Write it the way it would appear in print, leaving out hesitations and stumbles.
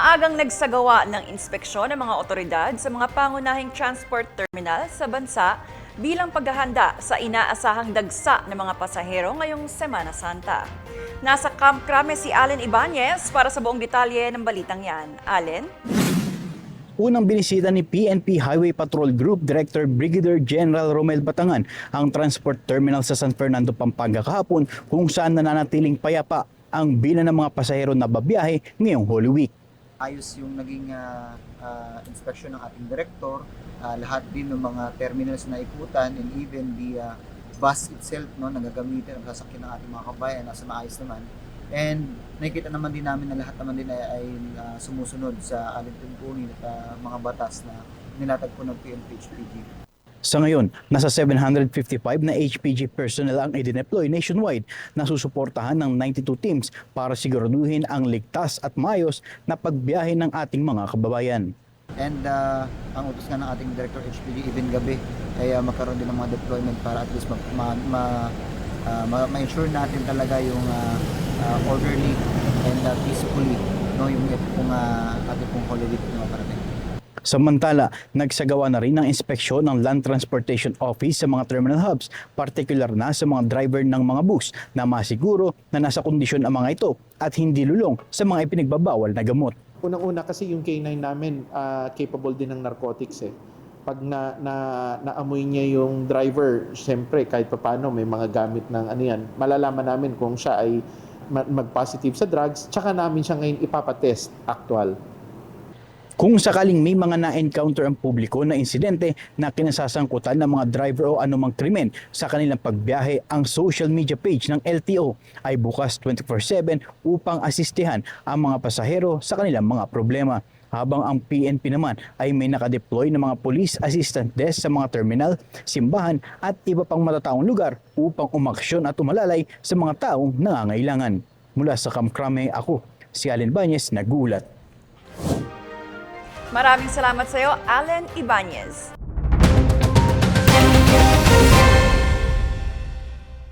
Maagang nagsagawa ng inspeksyon ng mga otoridad sa mga pangunahing transport terminal sa bansa bilang paghahanda sa inaasahang dagsa ng mga pasahero ngayong Semana Santa. Nasa Camp Crame si Allen Ibanez para sa buong detalye ng balitang yan. Allen? Unang binisita ni PNP Highway Patrol Group Director Brigadier General Romel Batangan ang transport terminal sa San Fernando, Pampanga kahapon kung saan nananatiling payapa ang bilang ng mga pasahero na babiyahe ngayong Holy Week. Ayos yung naging inspection ng ating director, lahat din ng mga terminals na ikutan and even the bus itself no, nagagamitin ang sasakyan ng ating mga kabayan nasa maayos naman. And nakikita naman din namin na lahat naman din ay sumusunod sa alintuntunin at mga batas na nilatag po ng PNP-HPG. Sa ngayon, nasa 755 na HPG personnel ang i-deploy nationwide na susuportahan ng 92 teams para siguraduhin ang ligtas at maayos na pagbiyahe ng ating mga kababayan. And ang utos nga ng ating Director HPG even gabi ay magkaroon din ng mga deployment para at least ma-ensure natin talaga yung orderly and peacefully no, yung ating pong Holy Week na parating. Samantala, nagsagawa na rin ng inspeksyon ng Land Transportation Office sa mga terminal hubs, partikular na sa mga driver ng mga bus na masiguro na nasa kondisyon ang mga ito at hindi lulong sa mga ipinagbabawal na gamot. Unang-una kasi yung K9 namin capable din ng narcotics eh. Pag naamoy niya yung driver, siyempre kahit papaano may mga gamit ng ano yan, malalaman namin kung siya ay mag-positive sa drugs, tsaka namin siya ngayon ipapatest actual. Kung sakaling may mga na-encounter ang publiko na insidente na kinasasangkutan ng mga driver o anumang krimen sa kanilang pagbiyahe, ang social media page ng LTO ay bukas 24/7 upang asistehan ang mga pasahero sa kanilang mga problema. Habang ang PNP naman ay may nakadeploy ng mga police assistant desk sa mga terminal, simbahan at iba pang matataong lugar upang umaksyon at umalalay sa mga taong nangangailangan. Mula sa Camp Crame, ako, si Allen Ibanez, nag-uulat. Maraming salamat sa iyo, Allen Ibanez.